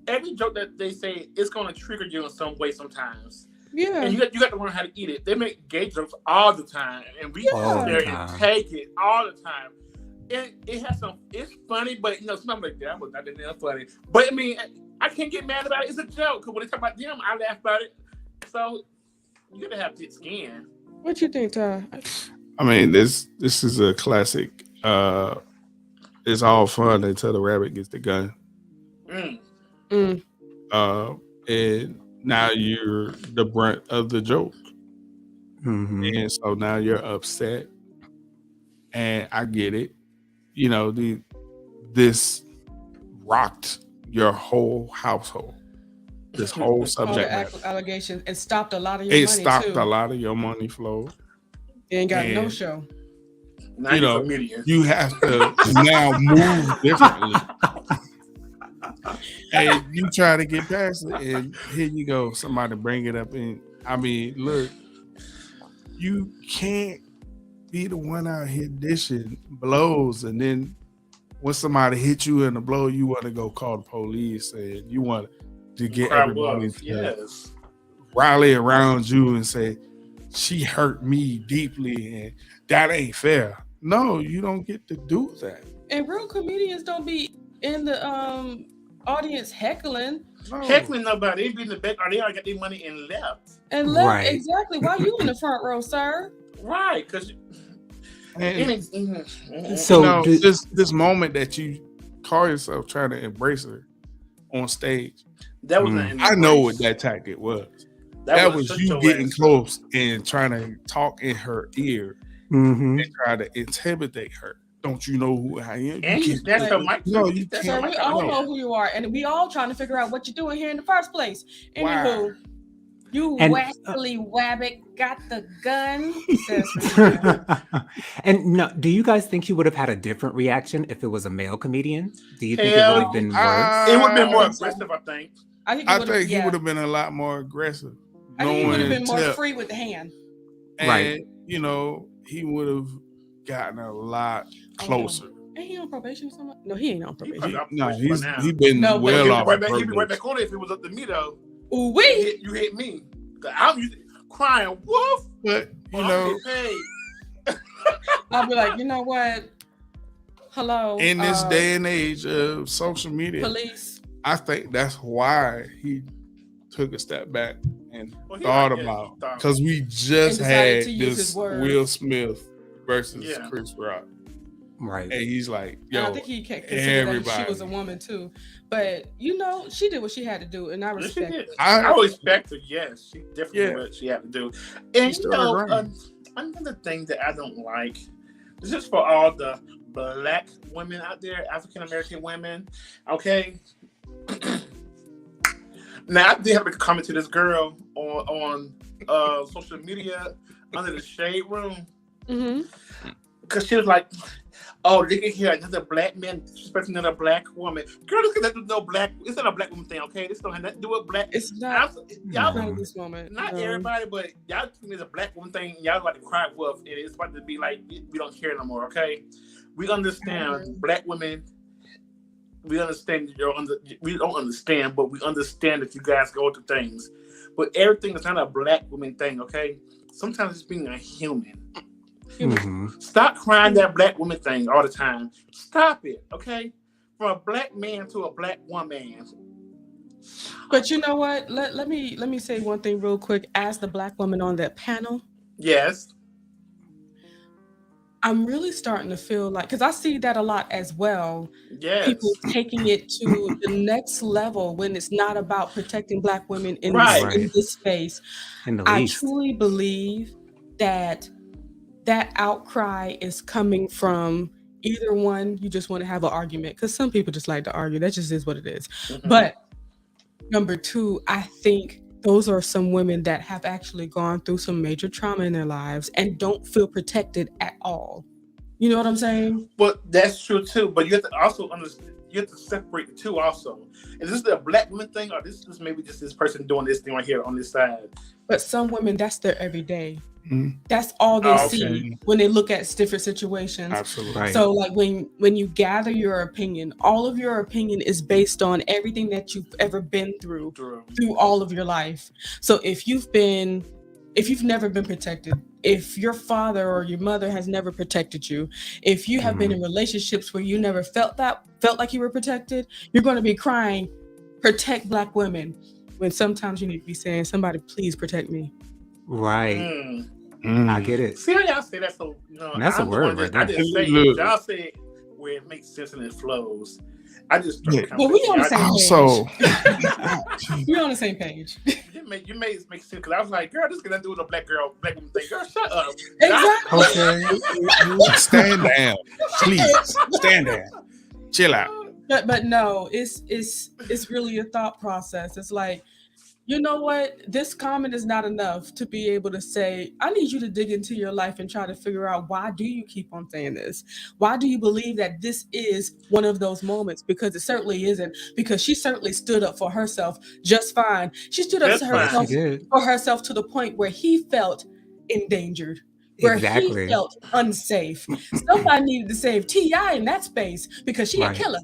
every joke that they say is going to trigger you in some way sometimes. Yeah. And you got to learn how to eat it. They make gay jokes all the time, and we All sit the there time. and take it all the time. It has some. It's funny, but something like that was not that funny. But I mean, I can't get mad about it. It's a joke. Because when they talk about them, I laugh about it. So you gotta have thick skin. What you think, Ty? I mean, this is a classic. It's all fun until the rabbit gets the gun. Mm. And now you're the brunt of the joke. Mhm. And so now you're upset. And I get it. You know, this rocked your whole household. This whole All subject the matter. allegations. It stopped a lot of your It money stopped too. a lot of your money flow. You ain't got no And- show. Now You you're know, a comedian. You have to now move differently. And you try to get past it, and here you go. Somebody bring it up, and I mean, look, you can't be the one out here dishing blows and then when somebody hit you in the blow, you want to go call the police and you want to get Cry everybody wolf, to yes. rally around you and say, she hurt me deeply and that ain't fair. No, you don't get to do that. And real comedians don't be in the audience heckling No. Heckling nobody. They be in the back, or they already got their money and left. and left. Right. Exactly. Why you in the front row, sir? Right, because And, So do- this moment that you call yourself trying to embrace her on stage, that was I know what that tactic was. That was you getting close and trying to talk in her ear Mhm. and try to intimidate her. Don't you know who I am? And you snatched her mic. No, you That's Sir, her we mic. all No. know who you are, and we all trying to figure out what you're doing here in the first place. Why? Anywho, you And- wackily wabbit got the gun. Says Regina. And no, do you guys think he would have had a different reaction if it was a male comedian? Do you think it Hell, would have been worse? It would have been more I think so. aggressive, I think. I think, I think he would have been a lot more aggressive. I think he would have been more tip. free with the hand. And, Right. he would have gotten a lot closer. Ain't he on probation or something? No, he ain't on He probation. probably- No, for he's now. he been No, but well He'd off. be right back. He'd be probation. right back on it if it was up to me though. Ooh wee. You hit me. I'm usually crying wolf. But I'm getting paid. I'll be like, you know what? Hello. in this day and age of social media, police. I think that's why he took a step back and Well, he thought like, yeah, about he thought. because we just And had decided to use this his words. Will Smith versus Yeah. Chris Rock, Right. and he's like, And "Yo, I think he considered that everybody." she was a woman too. But she did what she had to do, and I Yes, she respect. did. I- I respect her. Yes, she definitely Yeah. did what she had to do. And Still agreeing. another thing that I don't like, this is for all the black women out there, African American women. Okay. Now I did have a comment to this girl on social media under the shade room Mm-hmm. because she was like, "Oh, look at here, another black man disrespecting another black woman." Girl, this is no black. It's not a black woman thing, okay? This don't have nothing to do with black. It's not. Y'all, Not at this moment. not no. everybody, but y'all think it's a black woman thing. Y'all like to cry wolf, and it's about to be like we don't care no more. Okay, we understand black women. We understand we don't understand, but we understand that you guys go through things. But everything is not a black woman thing. Okay, sometimes it's being a human. Mhm. Stop crying that black woman thing all the time. Stop it, okay? From a black man to a black woman. But you know what? Let me say one thing real quick. As the black woman on that panel, Yes. I'm really starting to feel like, because I see that a lot as well. Yes. People taking it to the next level when it's not about protecting black women in, Right. in this space. In the I least. truly believe that outcry is coming from either one. You just want to have an argument because some people just like to argue. That just is what it is. Mhm. But number two, I think those are some women that have actually gone through some major trauma in their lives and don't feel protected at all. You know what I'm saying? But that's true too. But you have to also understand. You have to separate the two also. Is this the black woman thing, or this is maybe just this person doing this thing right here on this side? But some women, that's their everyday. Mhm. That's all they Oh, see okay. when they look at different situations. Absolutely. Right. So like when you gather your opinion, all of your opinion is based on everything that you've ever been through all of your life. So if you've never been protected, if your father or your mother has never protected you, if you have been in relationships where you never felt like you were protected, you're going to be crying, protect black women, when sometimes you need to be saying, somebody please protect me. Right. Mm. I get it. See how y'all say that? So That's a I'm the word one that- right I there. just say Look. y'all say it where it makes sense and it flows. I just Yeah. Well, we on the same Also, We're on the same page. You made it make sense because I was like, girl, this is gonna do with a black woman thing. Girl, shut up. Exactly. Okay. stand down, please. Stand down. Chill out. But no, it's really a thought process. It's like, you know what? This comment is not enough to be able to say, I need you to dig into your life and try to figure out, why do you keep on saying this? Why do you believe that this is one of those moments? Because it certainly isn't, because she certainly stood up for herself just fine. She stood up Just to fine. herself She did. for herself to the point where he felt endangered. where he Exactly. felt unsafe. Somebody needed to save T.I. in that space because she a Right. killer.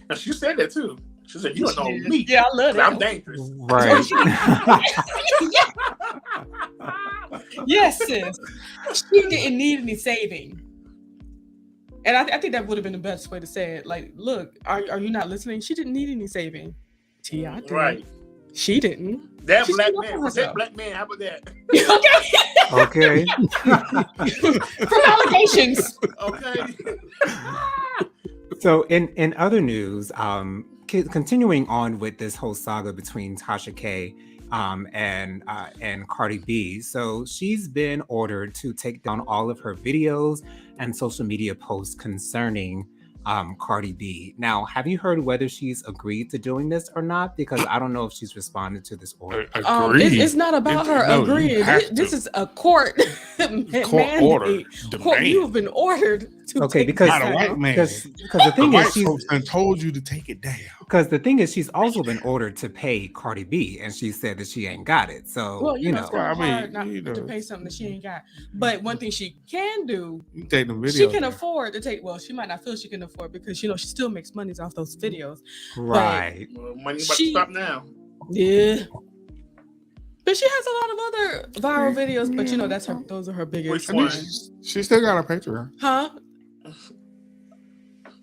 And she said that too. She said, "You don't know She did. me. Yeah, I love 'Cause I'm that. dangerous." Right. Yes, sis. She didn't need any saving. And I think that would have been the best way to say it. Like, look, are you not listening? She didn't need any saving. T.I. did. Right. She didn't. That She black stood up man, for protect herself. black man. How about that? Okay. Okay. From allegations. Okay. So in other news, continuing on with this whole saga between Tasha K and Cardi B. So she's been ordered to take down all of her videos and social media posts concerning Cardi B. Now, have you heard whether she's agreed to doing this or not? Because I don't know if she's responded to this order. Agreed. It's not about her No, you agreeing. have This to. is a court Court order. mandate. Demand. You have been ordered to Okay, take because this Not a white down. man. because the The thing white is she's folks done told you to take it down. because the thing is she's also been ordered to pay Cardi B, and she said that she ain't got it. So Well, you know, it's Well, kind I of mean, hard not you to know. pay something that she ain't got. But one thing she can do, You take the video. she can afford to take. Well, she might not feel she can afford because you know she still makes money off those videos. right. Well, money about to She- stop now. Yeah. But she has a lot of other viral videos. But you know, that's her. Those are her biggest. Which I mean, one? she still got a Patreon. Huh?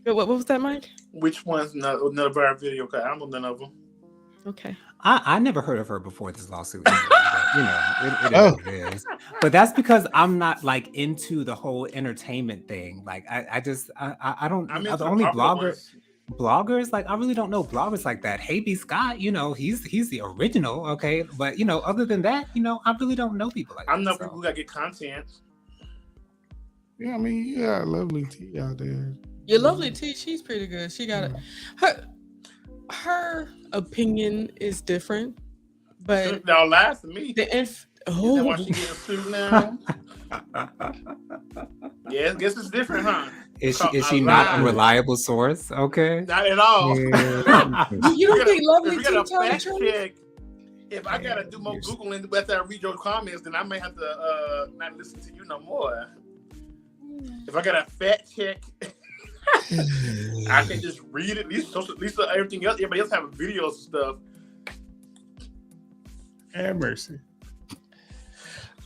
What was that, Mike? Which one's another viral video? Cause I don't know none of them. Okay. I never heard of her before this lawsuit. Either, but, you know, it is what it is. But that's because I'm not like into the whole entertainment thing. Like I don't. I mean, The some only popular bloggers, like I really don't know bloggers like that. Hey B Scott, you know, he's the original, okay. But you know, other than that, you know, I really don't know people like I'm that. not people who gotta get content. Yeah, I mean, you got lovely tea out there. Your lovely T, she's pretty good. She got her opinion is different, but Y'all lies to me. the Is that why oh, she getting sued now? Yeah, I guess it's different, huh? Is Cause she I not a lied. reliable source? Okay. Not at all. Yeah. you don't think lovely If we T gotta tell the fact truth? check, if I gotta do more Googling after I read your comments, then I may have to not listen to you no more. If I gotta fact check, I can just read it. At least everything else, everybody else have videos and stuff. Have mercy.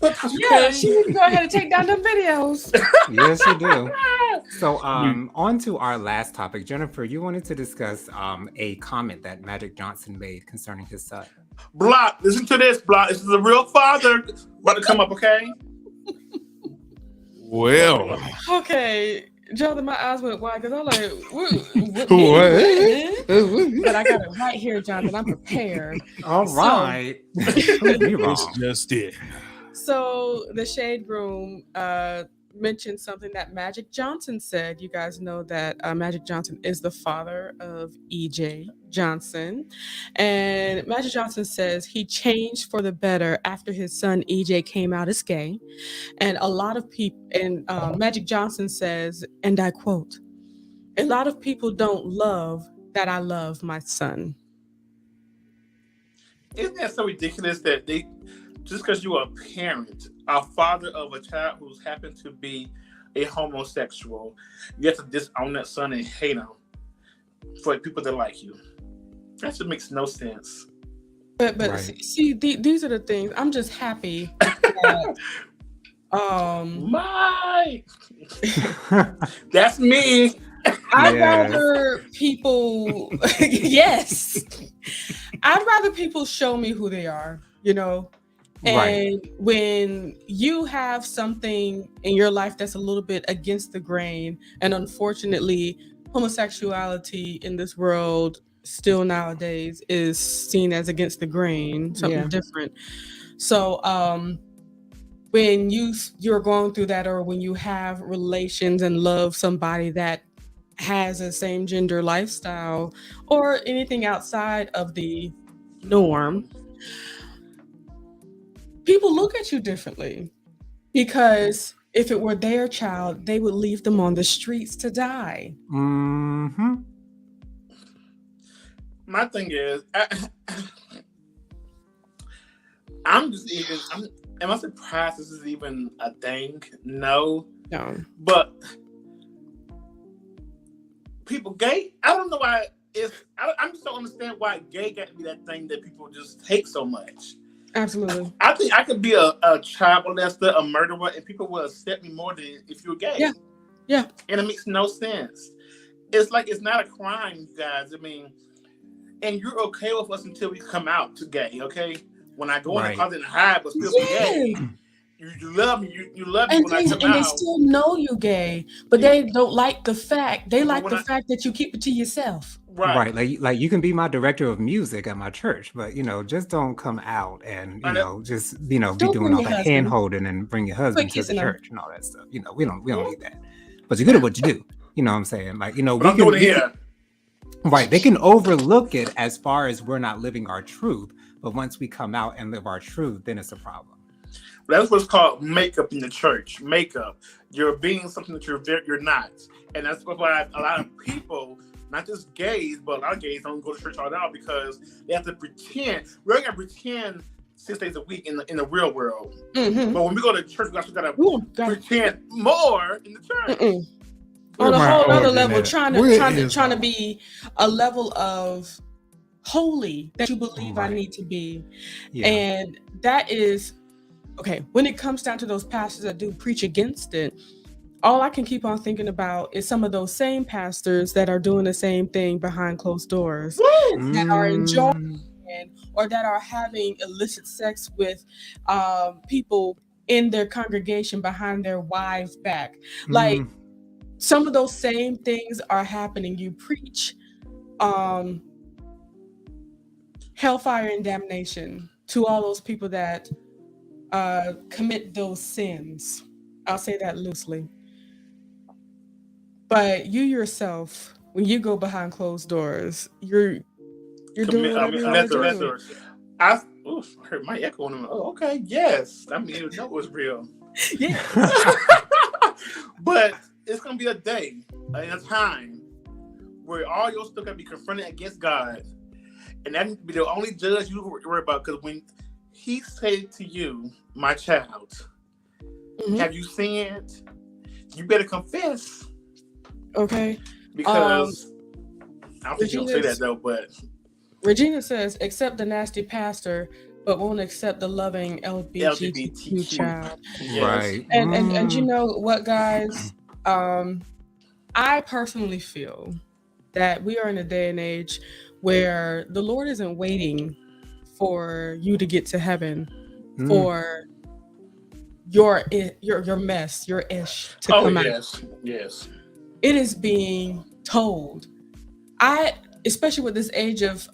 But Yeah, she need to go ahead and take down them videos. Yes, you do. So, on to our last topic. Jennifer, you wanted to discuss a comment that Magic Johnson made concerning his son. Block, listen to this, Block. This is a real father about to come up, okay? Well, Okay, Jonathan, my eyes went wide because I'm like, what? what? But I got it right here, Jonathan. I'm prepared. All So- right. Prove me wrong. It's just it. So the Shade Room mentioned something that Magic Johnson said. You guys know that Magic Johnson is the father of EJ Johnson. And Magic Johnson says he changed for the better after his son EJ came out as gay. And a lot of people, and Magic Johnson says, and I quote, "A lot of people don't love that I love my son." Isn't that so ridiculous that they just because you're a parent, a father of a child who's happened to be a homosexual, you have to disown that son and hate him for people that like you? That just makes no sense. But Right. see, these are the things. I'm just happy that My, that's me. I'd Yes. rather people yes. I'd rather people show me who they are, you know. And Right. when you have something in your life that's a little bit against the grain, and unfortunately, homosexuality in this world still nowadays is seen as against the grain, something Yeah. different. So when you're going through that, or when you have relations and love somebody that has a same gender lifestyle or anything outside of the norm, people look at you differently, because if it were their child, they would leave them on the streets to die. Mm-hmm. My thing is, I'm am I surprised this is even a thing? No. No. But people gay, I don't know why I just don't understand why gay got to be that thing that people just hate so much. Absolutely. I think I could be a child molester, a murderer, and people will accept me more than if you're gay. Yeah. Yeah. And it makes no sense. It's like it's not a crime, you guys. I mean, and you're okay with us until we come out to gay, okay? When I go in the closet and hide, but still be gay. You love me. You love me when I come out. And they still know you gay, but they don't like the fact. They like the fact that you keep it to yourself. Right. Like you can be my director of music at my church, but just don't come out and just be doing all the hand holding and bring your husband to the church and all that stuff. We don't need that. But you're good at what you do. You know what I'm saying? Like, we can, right. They can overlook it as far as we're not living our truth. But once we come out and live our truth, then it's a problem. That's what's called makeup in the church. Makeup. You're being something that you're not. And that's why a lot of people, not just gays, but a lot of gays don't go to church all now because they have to pretend. We're going to pretend 6 days a week in the real world. Mm-hmm. But when we go to church, we actually got to pretend more in the church. Mm-mm. On a whole other level, trying to be a level of holy that you believe I need to be. Yeah. And that is, okay, when it comes down to those pastors that do preach against it, all I can keep on thinking about is some of those same pastors that are doing the same thing behind closed doors, that are enjoying or that are having illicit sex with people in their congregation behind their wives' back. Like, some of those same things are happening. You preach hellfire and damnation to all those people that commit those sins. I'll say that loosely. But you yourself, when you go behind closed doors, you're doing whatever I heard my echo on them. Oh, okay, yes. I mean, it was real. Yeah. But it's gonna be a day and a time where all your stuff gotta be confronted against God, and that needs to be the only judge you worry about. Because when He said to you, "My child, have you sinned? You better confess." Okay. Because I don't think you don't say that though, but Regina says, "Accept the nasty pastor, but won't accept the loving LGBTQ child." Yes. Right. And you know what, guys? I personally feel that we are in a day and age where the Lord isn't waiting for you to get to heaven for your mess, your ish to come out. Yes. It is being told. Especially with this age of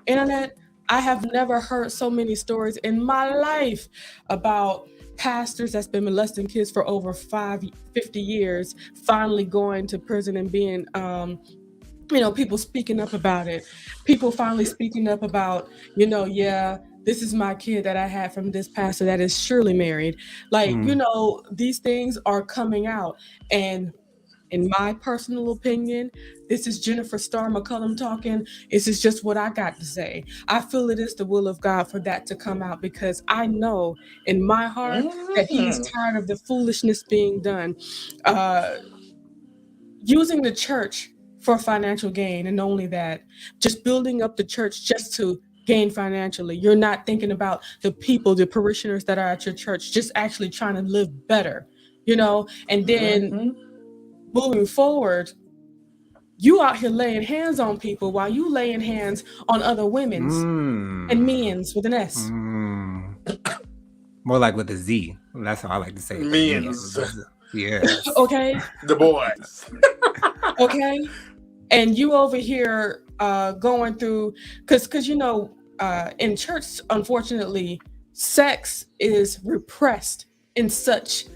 internet, I have never heard so many stories in my life about pastors that's been molesting kids for over 50 years, finally going to prison and being, people speaking up about it. People finally speaking up about, this is my kid that I had from this pastor that is surely married. Like, these things are coming out. And in my personal opinion, this is Jennifer Starr McCullum talking. This is just what I got to say. I feel it is the will of God for that to come out because I know in my heart that He's tired of the foolishness being done. Using the church for financial gain, and only that, just building up the church just to gain financially. You're not thinking about the people, the parishioners that are at your church, just actually trying to live better, and then moving forward, you out here laying hands on people while you laying hands on other women's and men's with an S. More like with a Z. That's how I like to say it. Men's. Yeah. Okay. The boys. Okay. And you over here going through, because in church, unfortunately, sex is repressed in such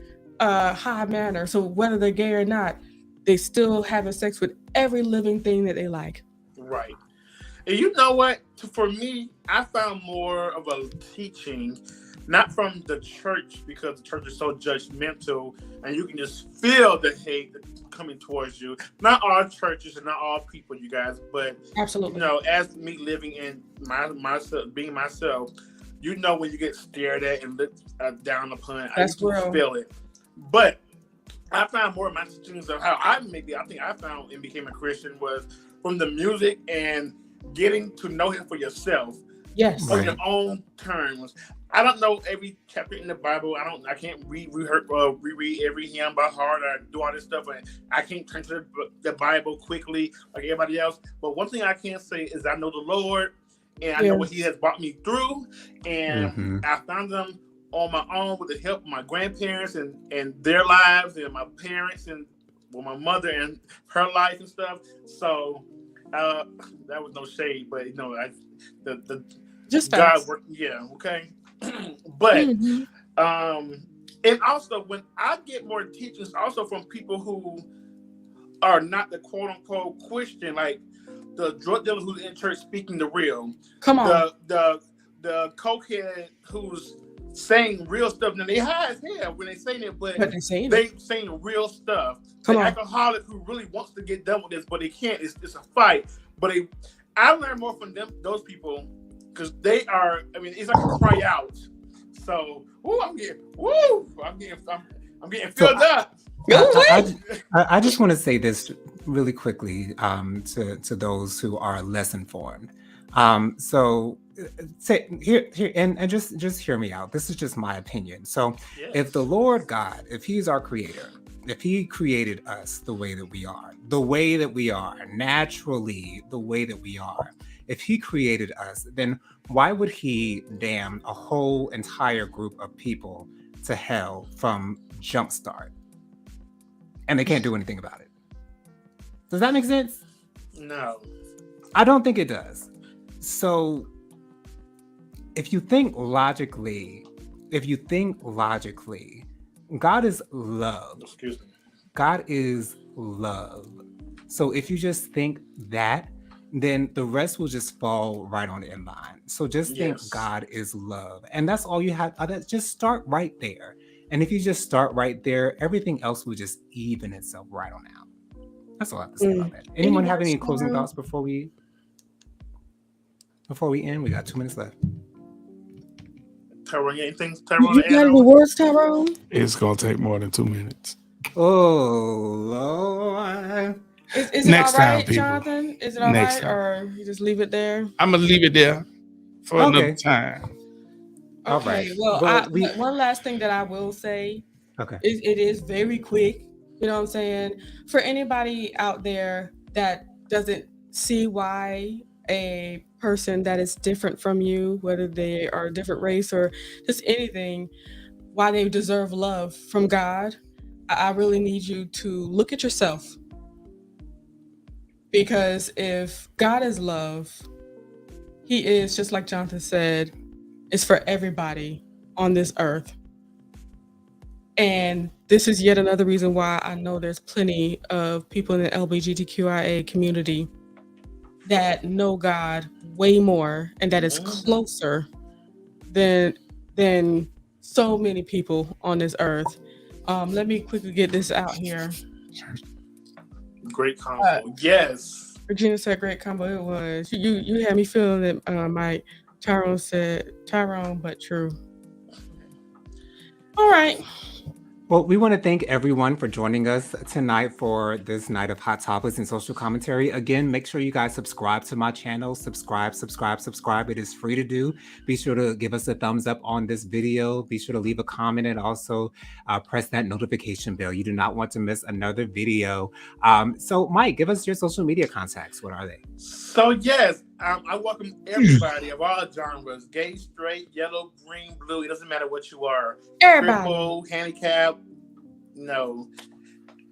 a high manner. So whether they're gay or not, they still having sex with every living thing that they like. Right. And you know what? For me, I found more of a teaching, not from the church, because the church is so judgmental and you can just feel the hate coming towards you. Not all churches and not all people, you guys, but absolutely. As me living in myself, being myself, you know when you get stared at and looked down upon. I That's used to real. feel it. But I found more of my teachings of how I think I found and became a Christian was from the music and getting to know him for yourself Yes. on your own terms. I don't know every chapter in the Bible. I can't reread every hymn by heart or do all this stuff. And I can't turn to the Bible quickly like everybody else. But one thing I can say is I know the Lord and I know what He has brought me through. And I found them on my own with the help of my grandparents and their lives and my parents and my mother and her life and stuff. So that was no shade, but the just God work, okay. But and also when I get more teachings also from people who are not the quote unquote Christian, like the drug dealer who's in church speaking the real. Come on. The cokehead who's saying real stuff. Now they high as hell when they saying it, but they saying real stuff. The alcoholic who really wants to get done with this, but they can't. It's a fight. But I learn more from those people because they are. I mean, it's like a cry out. So, I'm getting filled up. I just want to say this really quickly to those who are less informed. So say here and just hear me out. This is just my opinion. So if the Lord God, if He's our creator, if He created us the way that we are, naturally the way that we are, if He created us, then why would He damn a whole entire group of people to hell from jumpstart? And they can't do anything about it. Does that make sense? No. I don't think it does. So if you think logically, God is love. Excuse me. God is love. So if you just think that, then the rest will just fall right on in line. So just think God is love. And that's all you have. Just start right there. And if you just start right there, everything else will just even itself right on out. That's all I have to say about that. Anyone have any closing thoughts before we end? We got 2 minutes left. Tyrone, anything? You got any words, Tyrone? It's gonna take more than 2 minutes. Oh Lord. Is it all right, Jonathan? Is it all right, or you just leave it there? I'm gonna leave it there for another time. Okay. Well, one last thing that I will say. Okay. It is very quick. You know what I'm saying? For anybody out there that doesn't see why a person that is different from you, whether they are a different race or just anything, why they deserve love from God, I really need you to look at yourself. Because if God is love, He is, just like Jonathan said, is for everybody on this earth. And this is yet another reason why I know there's plenty of people in the LGBTQIA community that know God way more and that is closer than so many people on this earth. Let me quickly get this out here. Great combo. Yes. Regina said great combo. It was. You had me feeling that Mike. Tyrone said Tyrone, but true. All right. Well, we want to thank everyone for joining us tonight for this night of Hot Topics and Social Commentary. Again, make sure you guys subscribe to my channel. Subscribe. It is free to do. Be sure to give us a thumbs up on this video. Be sure to leave a comment and also press that notification bell. You do not want to miss another video. So, Mike, give us your social media contacts. What are they? So, yes, I welcome everybody of all genres, gay, straight, yellow, green, blue. It doesn't matter what you are. Everybody. Cripple, handicapped. No.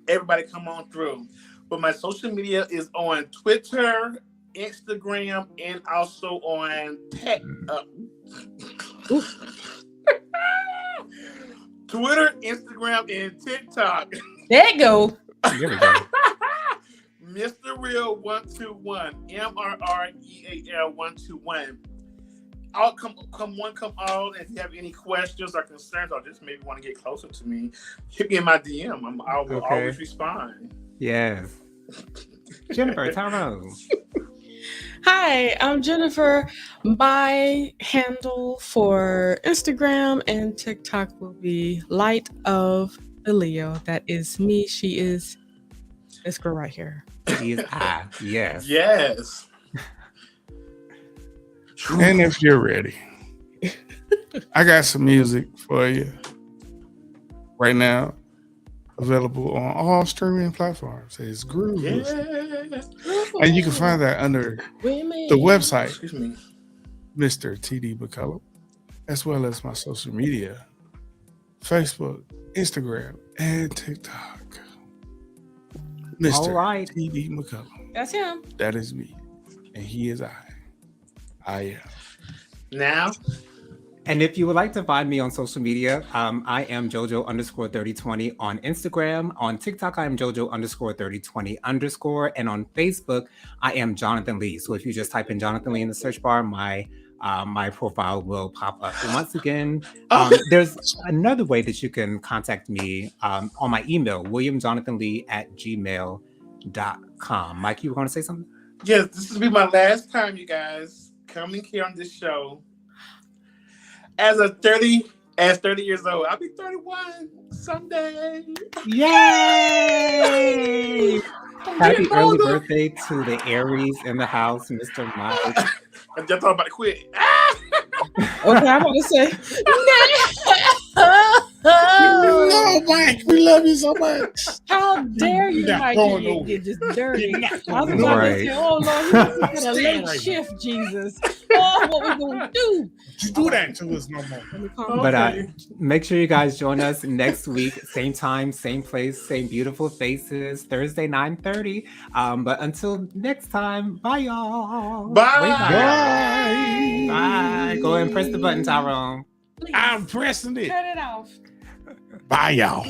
Everybody come on through. But my social media is on Twitter, Instagram, and also on Twitter, Instagram, and TikTok. There you go. Here we go. Mr. Real 121, MRREAL 121. I'll come all. And if you have any questions or concerns, or just maybe want to get closer to me, hit me in my DM. I will always respond. Yes. Jennifer, Tyrone. Hi, I'm Jennifer. My handle for Instagram and TikTok will be Light of the Leo. That is me. She is this girl right here. She is I. Yes. Yes. And if you're ready, I got some music for you right now, available on all streaming platforms. It's Groove. Yes. And you can find that under Women. the website, Excuse me. Mr. TD McCullough, as well as my social media, Facebook, Instagram, and TikTok. Mr. All right. TD McCullough. That's him. That is me. And he is I. I am. Now, And if you would like to find me on social media, I am JoJo_3020 on Instagram. On TikTok, I am JoJo_3020 _. And on Facebook, I am Jonathan Lee. So if you just type in Jonathan Lee in the search bar, my profile will pop up. And once again, there's another way that you can contact me on my email, williamjonathanlee@gmail.com. Mike, you want to say something? yes, this will be my last time, you guys, coming here on this show. As 30 years old, I'll be 31 someday. Yay! Happy early birthday to the Aries in the house, Mr. Mike. I'm just talking about to quit. Okay, I'm gonna say No, Mike, we love you so much. how dare you, Not Mike, going get nowhere. just dirty. I was going about to Right. say, oh Lord, you had a Stay late right shift, Jesus. Oh, what we gonna do? You do that to us no more. Let me calm But Okay. make sure you guys join us next week, same time, same place, same beautiful faces, Thursday, 9:30. But until next time, bye, y'all. Bye. Wait, Bye. Bye. Go ahead and press the button, Tyrone. Please, I'm pressing it. cut it off. Bye, y'all.